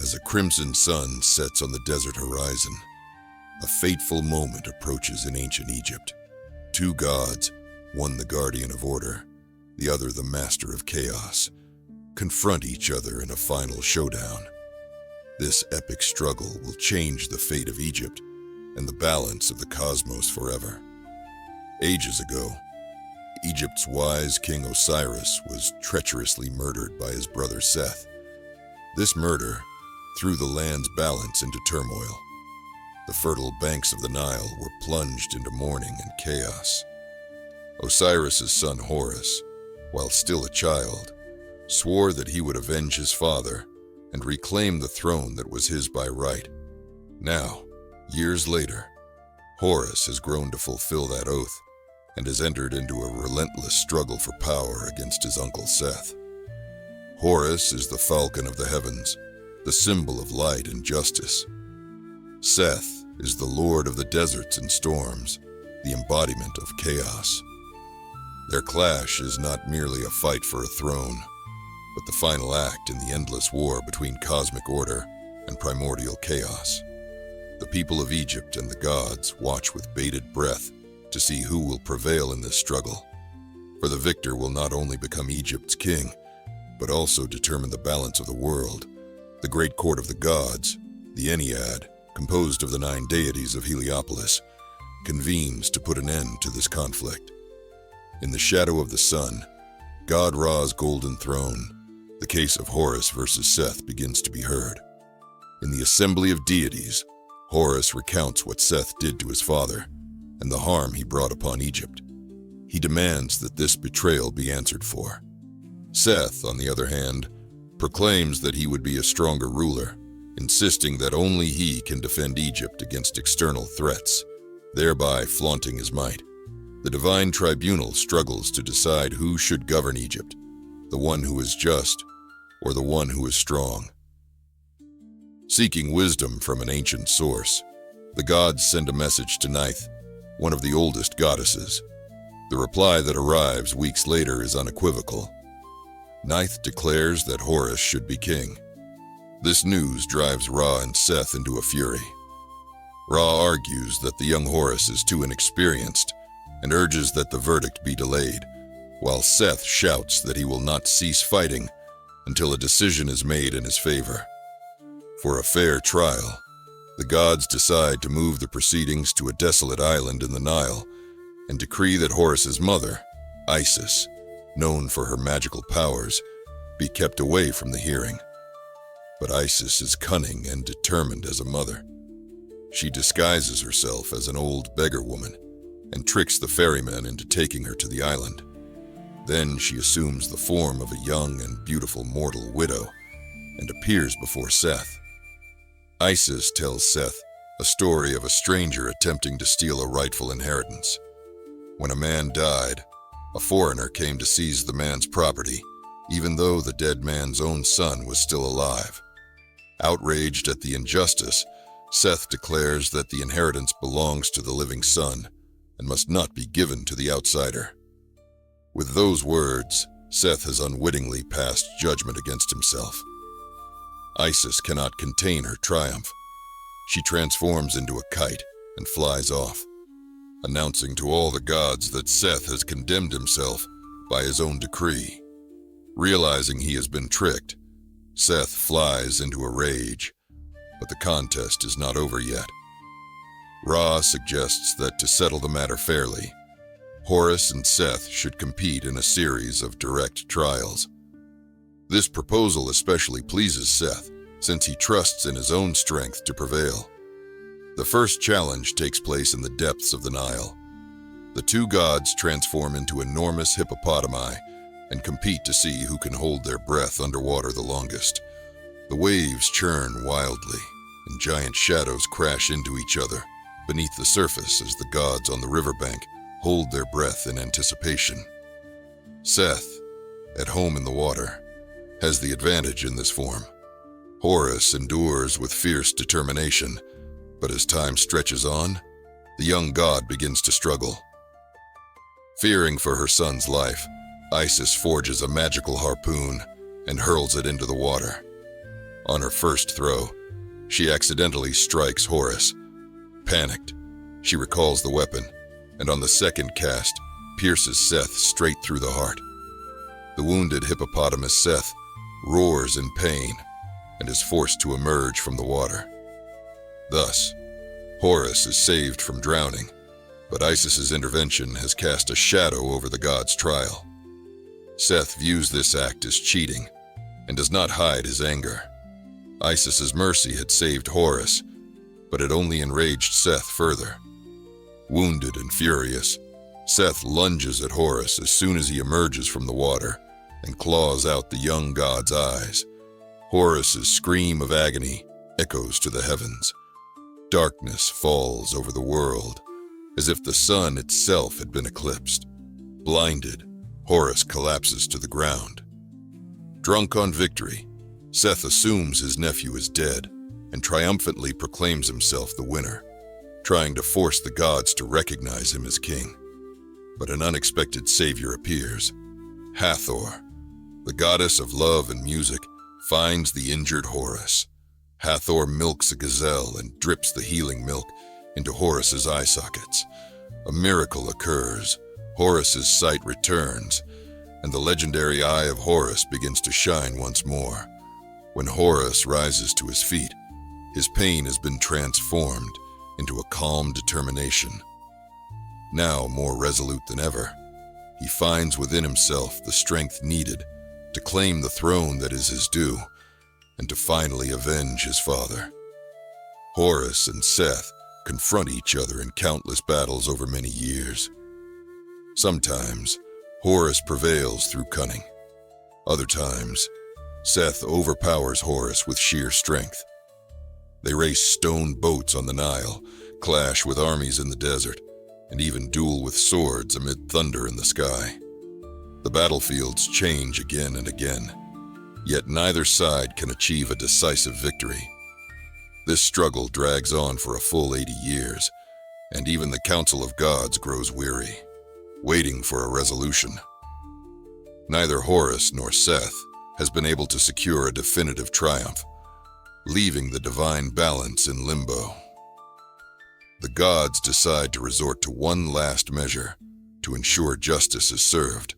As a crimson sun sets on the desert horizon, a fateful moment approaches in ancient Egypt. Two gods, one the guardian of order, the other the master of chaos, confront each other in a final showdown. This epic struggle will change the fate of Egypt and the balance of the cosmos forever. Ages ago, Egypt's wise king Osiris was treacherously murdered by his brother Seth. This murder threw the land's balance into turmoil. The fertile banks of the Nile were plunged into mourning and chaos. Osiris's son Horus, while still a child, swore that he would avenge his father and reclaim the throne that was his by right. Now, years later, Horus has grown to fulfill that oath and has entered into a relentless struggle for power against his uncle Seth. Horus is the falcon of the heavens, the symbol of light and justice. Seth is the lord of the deserts and storms, the embodiment of chaos. Their clash is not merely a fight for a throne, but the final act in the endless war between cosmic order and primordial chaos. The people of Egypt and the gods watch with bated breath to see who will prevail in this struggle. For the victor will not only become Egypt's king, but also determine the balance of the world. The great court of the gods, the Ennead, composed of the 9 deities of Heliopolis, convenes to put an end to this conflict. In the shadow of the sun, God Ra's golden throne, the case of Horus versus Seth begins to be heard. In the assembly of deities, Horus recounts what Seth did to his father and the harm he brought upon Egypt. He demands that this betrayal be answered for. Seth, on the other hand, proclaims that he would be a stronger ruler, insisting that only he can defend Egypt against external threats, thereby flaunting his might. The divine tribunal struggles to decide who should govern Egypt, the one who is just or the one who is strong. Seeking wisdom from an ancient source, the gods send a message to Neith, one of the oldest goddesses. The reply that arrives weeks later is unequivocal. Neith declares that Horus should be king. This news drives Ra and Seth into a fury. Ra argues that the young Horus is too inexperienced and urges that the verdict be delayed, while Seth shouts that he will not cease fighting until a decision is made in his favor. For a fair trial, the gods decide to move the proceedings to a desolate island in the Nile and decree that Horus's mother, Isis, known for her magical powers, be kept away from the hearing. But Isis is cunning and determined as a mother. She disguises herself as an old beggar woman and tricks the ferryman into taking her to the island. Then she assumes the form of a young and beautiful mortal widow and appears before Seth. Isis tells Seth a story of a stranger attempting to steal a rightful inheritance. When a man died, a foreigner came to seize the man's property, even though the dead man's own son was still alive. Outraged at the injustice, Seth declares that the inheritance belongs to the living son and must not be given to the outsider. With those words, Seth has unwittingly passed judgment against himself. Isis cannot contain her triumph. She transforms into a kite and flies off, announcing to all the gods that Seth has condemned himself by his own decree. Realizing he has been tricked, Seth flies into a rage, but the contest is not over yet. Ra suggests that to settle the matter fairly, Horus and Seth should compete in a series of direct trials. This proposal especially pleases Seth, since he trusts in his own strength to prevail. The first challenge takes place in the depths of the Nile. The two gods transform into enormous hippopotami and compete to see who can hold their breath underwater the longest. The waves churn wildly, and giant shadows crash into each other beneath the surface as the gods on the riverbank hold their breath in anticipation. Seth, at home in the water, has the advantage in this form. Horus endures with fierce determination, but as time stretches on, the young god begins to struggle. Fearing for her son's life, Isis forges a magical harpoon and hurls it into the water. On her first throw, she accidentally strikes Horus. Panicked, she recalls the weapon, and on the second cast, pierces Seth straight through the heart. The wounded hippopotamus Seth roars in pain and is forced to emerge from the water. Thus, Horus is saved from drowning, but Isis's intervention has cast a shadow over the god's trial. Seth views this act as cheating and does not hide his anger. Isis's mercy had saved Horus, but it only enraged Seth further. Wounded and furious, Seth lunges at Horus as soon as he emerges from the water and claws out the young god's eyes. Horus's scream of agony echoes to the heavens. Darkness falls over the world, as if the sun itself had been eclipsed. Blinded, Horus collapses to the ground. Drunk on victory, Seth assumes his nephew is dead and triumphantly proclaims himself the winner, trying to force the gods to recognize him as king. But an unexpected savior appears. Hathor, the goddess of love and music, finds the injured Horus. Hathor milks a gazelle and drips the healing milk into Horus's eye sockets. A miracle occurs. Horus's sight returns, and the legendary eye of Horus begins to shine once more. When Horus rises to his feet, his pain has been transformed into a calm determination. Now more resolute than ever, he finds within himself the strength needed to claim the throne that is his due and to finally avenge his father. Horus and Seth confront each other in countless battles over many years. Sometimes, Horus prevails through cunning. Other times, Seth overpowers Horus with sheer strength. They race stone boats on the Nile, clash with armies in the desert, and even duel with swords amid thunder in the sky. The battlefields change again and again, yet neither side can achieve a decisive victory. This struggle drags on for a full 80 years, and even the Council of Gods grows weary, waiting for a resolution. Neither Horus nor Seth has been able to secure a definitive triumph, leaving the divine balance in limbo. The gods decide to resort to one last measure to ensure justice is served.